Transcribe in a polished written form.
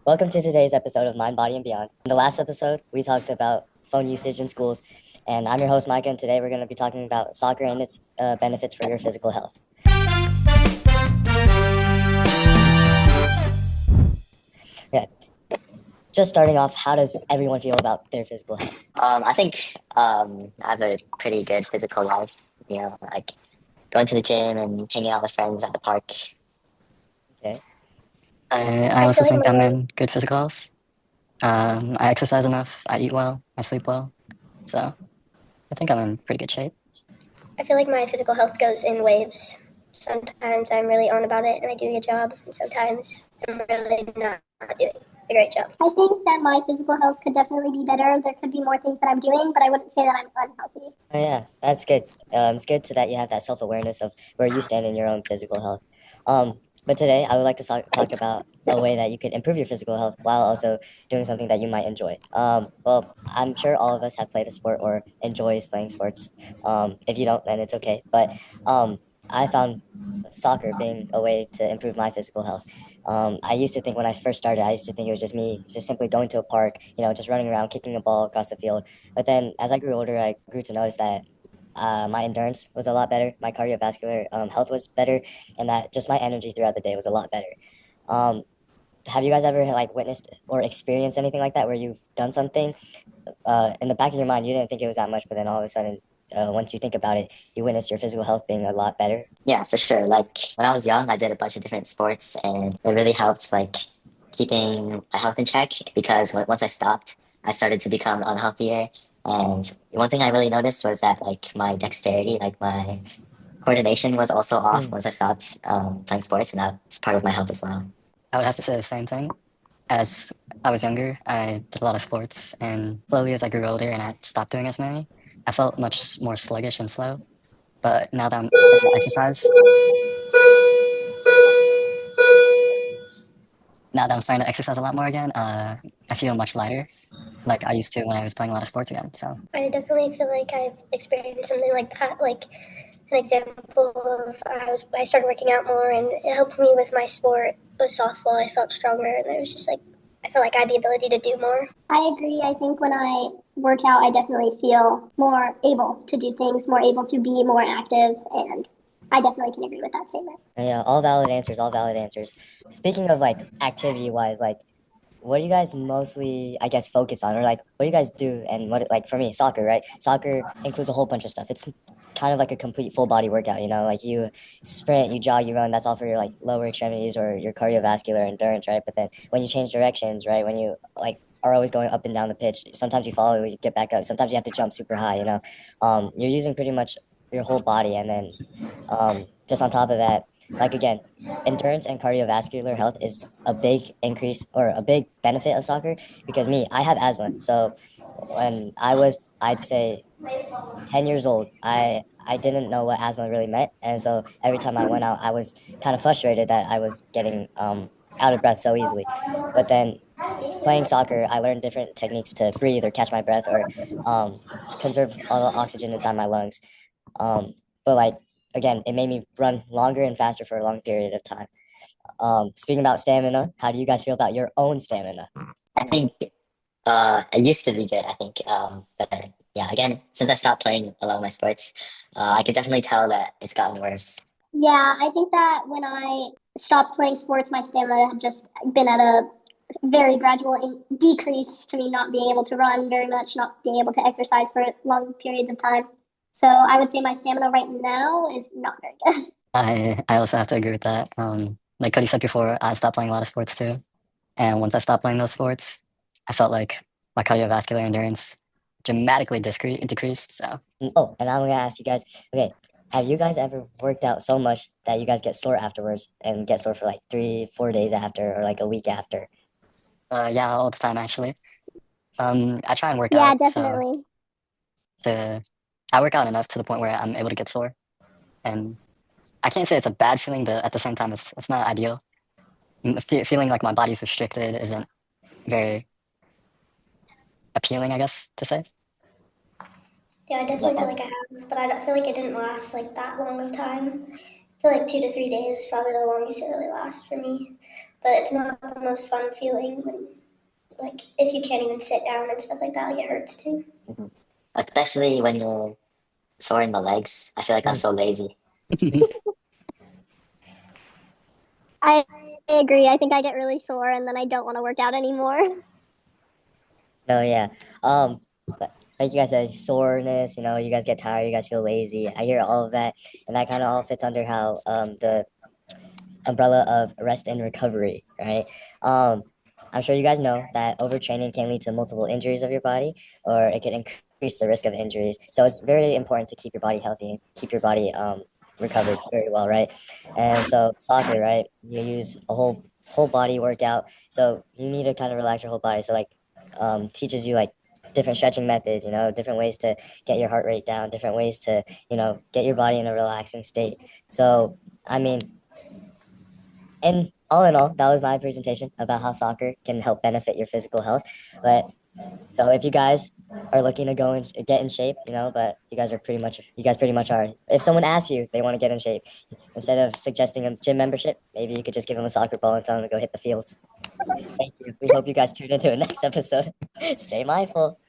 Welcome to today's episode of Mind, Body, and Beyond. In the last episode, we talked about phone usage in schools, and I'm your host, Micah, and today we're going to be talking about soccer and its benefits for your physical health. Okay, just starting off, how does everyone feel about their physical health? I think I have a pretty good physical life. Like going to the gym and hanging out with friends at the park. Okay, I I also feel like think I'm my in good physical health. I exercise enough, I eat well, I sleep well. So I think I'm in pretty good shape. I feel like my physical health goes in waves. Sometimes I'm really on about it and I do a good job, and sometimes I'm really not doing a great job. I think that my physical health could definitely be better. There could be more things that I'm doing, but I wouldn't say that I'm unhealthy. oh yeah, that's good. It's good so that you have that self-awareness of where you stand in your own physical health. But today, I would like to talk about a way that you could improve your physical health while also doing something that you might enjoy. Well, I'm sure all of us have played a sport or enjoys playing sports. If you don't, then it's okay. But I found soccer being a way to improve my physical health. I used to think when I first started, I used to think it was just me, just simply going to a park, just running around, kicking a ball across the field. But then as I grew older, I grew to notice that my endurance was a lot better, my cardiovascular health was better, and that just my energy throughout the day was a lot better. Um, have you guys ever like witnessed or experienced anything like that where you've done something in the back of your mind you didn't think it was that much, but then all of a sudden, once you think about it, you witness your physical health being a lot better? Yeah, for sure. Like when I was young, I did a bunch of different sports, and it really helped like keeping my health in check because once I stopped, I started to become unhealthier. And one thing I really noticed was that like my dexterity, like my coordination was also off Mm. once I stopped playing sports, and that's part of my health as well. I would have to say the same thing. As I was younger, I did a lot of sports, and slowly as I grew older and I stopped doing as many, I felt much more sluggish and slow. But now that I'm starting to exercise, a lot more again, I feel much lighter, like I used to when I was playing a lot of sports again. So I definitely feel like I've experienced something like that. Like an example of I started working out more and it helped me with my sport with softball. I felt stronger and it was just like I felt like I had the ability to do more. I agree. I think when I work out, I definitely feel more able to do things, more able to be more active, and I definitely can agree with that statement. Yeah, all valid answers, all valid answers. Speaking of like activity wise, like what do you guys mostly, I guess, focus on, or like what do you guys do? And what, like for me, soccer, right? Soccer includes a whole bunch of stuff. It's kind of like a complete full body workout, like you sprint, you jog, you run. That's all for your like lower extremities or your cardiovascular endurance, right? But then when you change directions, right? When you like are always going up and down the pitch, sometimes you follow, you get back up. Sometimes you have to jump super high, you're using pretty much your whole body, and then just on top of that, like again, endurance and cardiovascular health is a big increase or a big benefit of soccer because me, I have asthma. So when I was, I'd say 10 years old, I didn't know what asthma really meant. And so every time I went out, I was kind of frustrated that I was getting out of breath so easily. But then playing soccer, I learned different techniques to breathe or catch my breath or conserve all the oxygen inside my lungs. But like, again, it made me run longer and faster for a long period of time. Speaking about stamina, how do you guys feel about your own stamina? I think it used to be good, I think. But yeah, again, since I stopped playing a lot of my sports, I could definitely tell that it's gotten worse. Yeah, I think that when I stopped playing sports, my stamina had just been at a very gradual decrease to me not being able to run very much, not being able to exercise for long periods of time. So I would say my stamina right now is not very good. I also have to agree with that. Like Cody said before, I stopped playing a lot of sports too, and once I stopped playing those sports, I felt like my cardiovascular endurance dramatically decreased. So Oh, and I'm gonna ask you guys, okay, have you guys ever worked out so much that you guys get sore afterwards and get sore for like 3, 4 days after or like a week after? yeah, all the time actually. I try and work Yeah, out, so definitely. the I work out enough to the point where I'm able to get sore, and I can't say it's a bad feeling, but at the same time, it's not ideal. Feeling like my body's restricted isn't very appealing, I guess, to say. Yeah, I definitely feel like I have, but I don't feel like it didn't last like that long of time. I feel like 2 to 3 days is probably the longest it really lasts for me. but it's not the most fun feeling when, like, if you can't even sit down and stuff like that, like, it hurts too. Especially when you're sore in the legs. I feel like I'm so lazy. I agree. I think I get really sore and then I don't want to work out anymore. No, yeah. But like you guys said, soreness, you know, you guys get tired, you guys feel lazy. I hear all of that, and that kind of all fits under how the umbrella of rest and recovery, right? I'm sure you guys know that overtraining can lead to multiple injuries of your body, or it can increase the risk of injuries. So it's very important to keep your body healthy and keep your body recovered very well, right? And so soccer, right? You use a whole body workout, so you need to kind of relax your whole body. So like teaches you like different stretching methods, you know, different ways to get your heart rate down, different ways to, you know, get your body in a relaxing state. So I mean, and all in all, that was my presentation about how soccer can help benefit your physical health. But so if you guys are looking to go and get in shape, you know, but you guys pretty much are. If someone asks you they want to get in shape, instead of suggesting a gym membership, maybe you could just give them a soccer ball and tell them to go hit the fields. Thank you. We hope you guys tune into the next episode. Stay mindful.